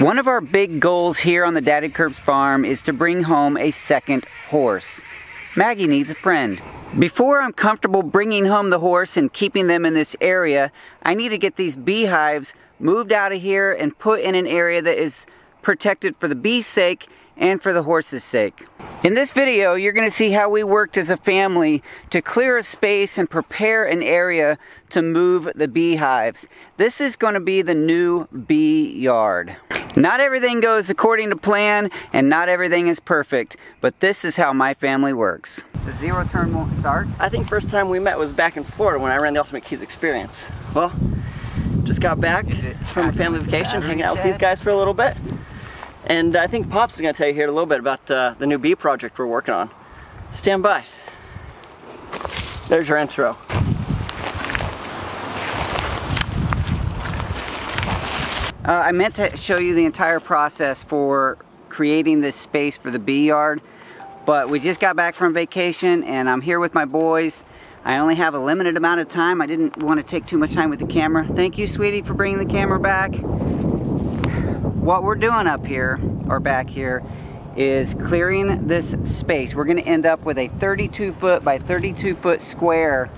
One of our big goals here on the Daddykirbs farm is to bring home a second horse. Maggie needs a friend. Before I'm comfortable bringing home the horse and keeping them in this area, I need to get these beehives moved out of here and put in an area that is protected for the bees' sake and for the horse's sake. In this video, you're going to see how we worked as a family to clear a space and prepare an area to move the beehives. This is going to be the new bee yard. Not everything goes according to plan and not everything is perfect, but this is how my family works. The zero turn won't start? I think first time we met was back in Florida when I ran the Ultimate Keys Experience. Well, just got back from a family vacation, hanging out with these guys for a little bit. And I think Pops is going to tell you here a little bit about the new bee project we're working on. Stand by. There's your intro. I meant to show you the entire process for creating this space for the bee yard, but we just got back from vacation and I'm here with my boys. I only have a limited amount of time. I didn't want to take too much time with the camera. Thank you, sweetie, for bringing the camera back. What we're doing up here, or back here, is clearing this space. We're going to end up with a 32 foot by 32 foot square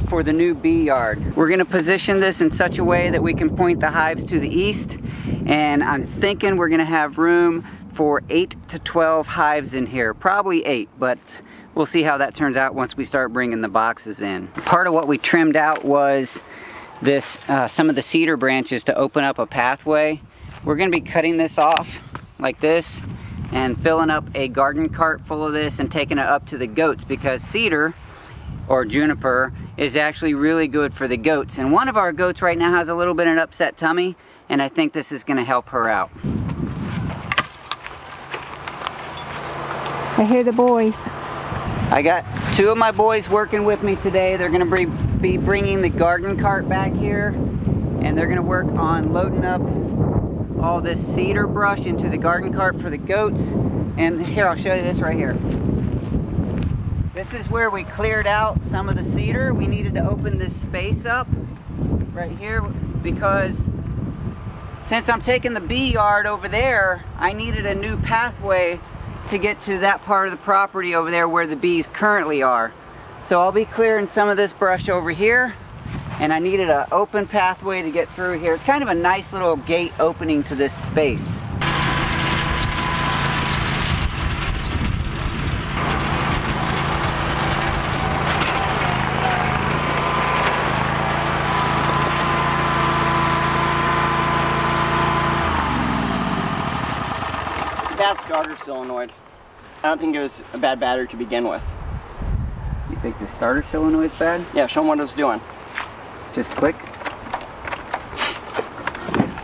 for the new bee yard. We're going to position this in such a way that we can point the hives to the east, and I'm thinking we're going to have room for 8 to 12 hives in here. Probably 8, but we'll see how that turns out once we start bringing the boxes in. Part of what we trimmed out was this, some of the cedar branches to open up a pathway. We're going to be cutting this off like this and filling up a garden cart full of this and taking it up to the goats, because cedar or juniper is actually really good for the goats. And one of our goats right now has a little bit of an upset tummy, and I think this is going to help her out. I hear the boys. I got 2 of my boys working with me today. They're going to be bringing the garden cart back here, and they're going to work on loading up all this cedar brush into the garden cart for the goats. And here, I'll show you this right here. This is where we cleared out some of the cedar. We needed to open this space up right here because since I'm taking the bee yard over there, I needed a new pathway to get to that part of the property over there where the bees currently are. So I'll be clearing some of this brush over here, and I needed an open pathway to get through here. It's kind of a nice little gate opening to this space. That starter solenoid. I don't think it was a bad battery to begin with. You think the starter solenoid's bad? Yeah, show them what it was doing. Just click.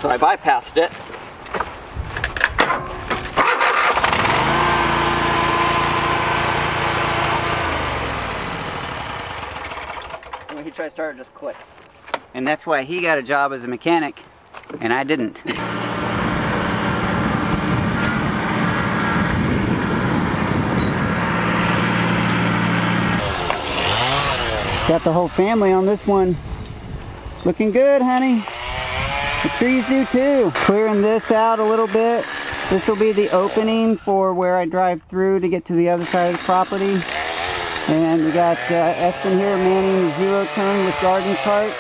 So I bypassed it. And when he tries to start, it just clicks. And that's why he got a job as a mechanic, and I didn't. Got the whole family on this one. Looking good, honey. The trees do too. Clearing this out a little bit. This will be the opening for where I drive through to get to the other side of the property. And we got Espen here manning the zero turn with garden cart,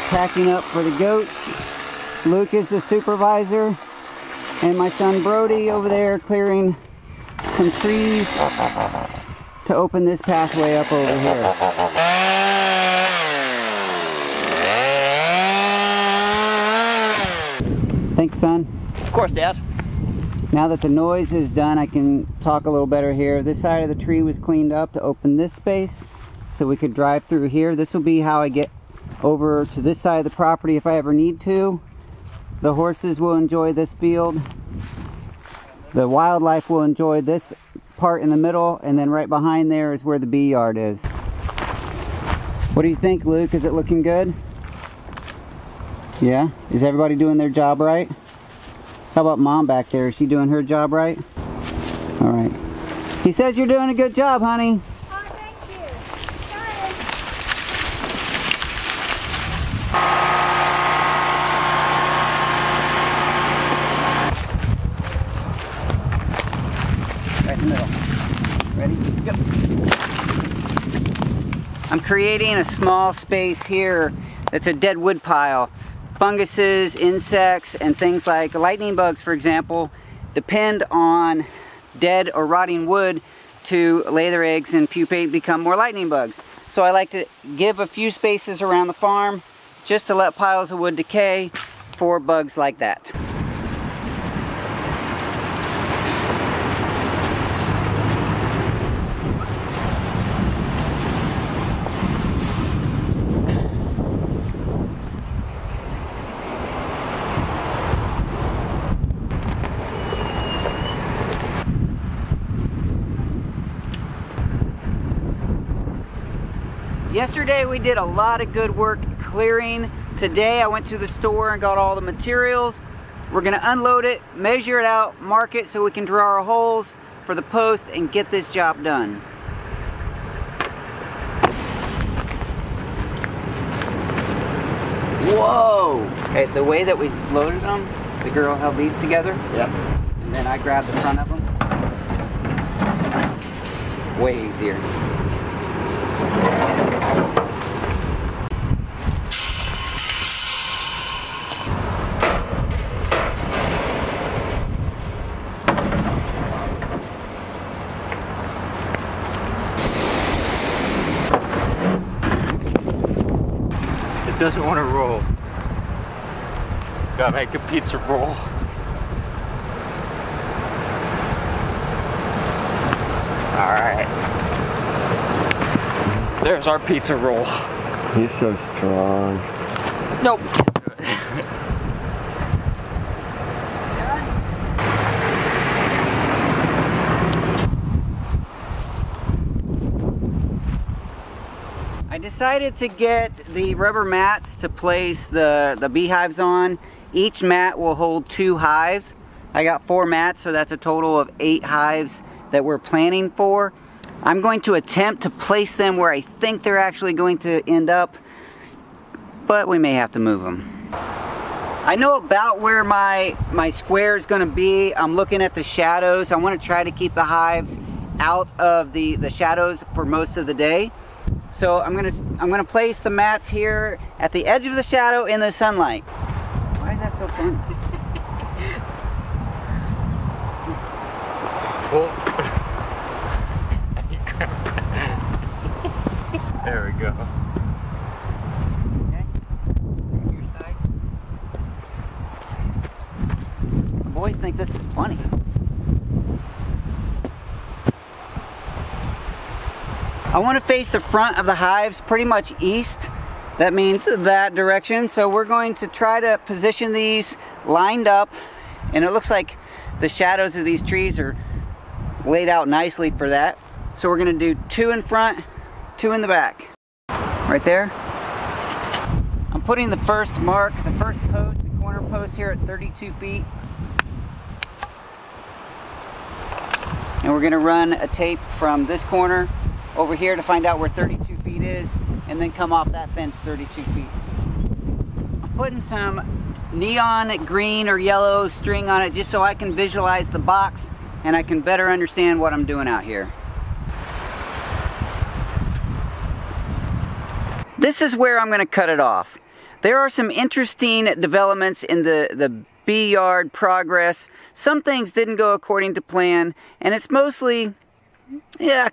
packing up for the goats. Luke is the supervisor, and my son Brody over there clearing some trees to open this pathway up over here. Thanks, son. Of course, Dad. Now that the noise is done, I can talk a little better here. This side of the tree was cleaned up to open this space so we could drive through here. This will be how I get over to this side of the property if I ever need to. The horses will enjoy this field. The wildlife will enjoy this part in the middle, and then right behind there is where the bee yard is. What do you think, Luke? Is it looking good? Yeah? Is everybody doing their job right? How about Mom back there? Is she doing her job right? All right. He says you're doing a good job, honey. Oh, thank you. Sorry. I'm creating a small space here that's a dead wood pile. Funguses, insects, and things like lightning bugs, for example, depend on dead or rotting wood to lay their eggs and pupate and become more lightning bugs. So I like to give a few spaces around the farm just to let piles of wood decay for bugs like that. Yesterday we did a lot of good work clearing. Today I went to the store and got all the materials. We're gonna unload it, measure it out, mark it so we can draw our holes for the post and get this job done. Whoa! Okay, the way that we loaded them, the girl held these together. Yep. And then I grabbed the front of them. Way easier. It doesn't want to roll. Gotta make a pizza roll. Alright. There's our pizza roll. He's so strong. Nope. I decided to get the rubber mats to place the beehives on. Each mat will hold 2 hives. I got 4 mats, so that's a total of 8 hives that we're planning for. I'm going to attempt to place them where I think they're actually going to end up, but we may have to move them. I know about where my square is going to be. I'm looking at the shadows. I want to try to keep the hives out of the shadows for most of the day. So I'm gonna place the mats here at the edge of the shadow in the sunlight. Why is that so fun? There we go. Okay. Your side. The boys think this is funny. I want to face the front of the hives pretty much east. That means that direction. So we're going to try to position these lined up, and it looks like the shadows of these trees are laid out nicely for that. So we're going to do 2 in front, 2 in the back. Right there. I'm putting the first mark, the first post, the corner post here at 32 feet. And we're going to run a tape from this corner over here to find out where 32 feet is, and then come off that fence 32 feet. I'm putting some neon green or yellow string on it just so I can visualize the box and I can better understand what I'm doing out here. This is where I'm going to cut it off. There are some interesting developments in the bee yard progress. Some things didn't go according to plan, and it's mostly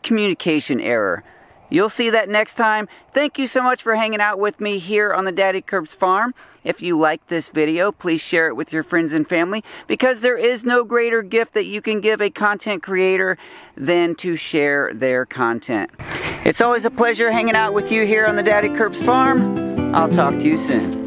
communication error. You'll see that next time. Thank you so much for hanging out with me here on the Daddykirbs farm. If you like this video, please share it with your friends and family, because there is no greater gift that you can give a content creator than to share their content. It's always a pleasure hanging out with you here on the Daddykirbs farm. I'll talk to you soon.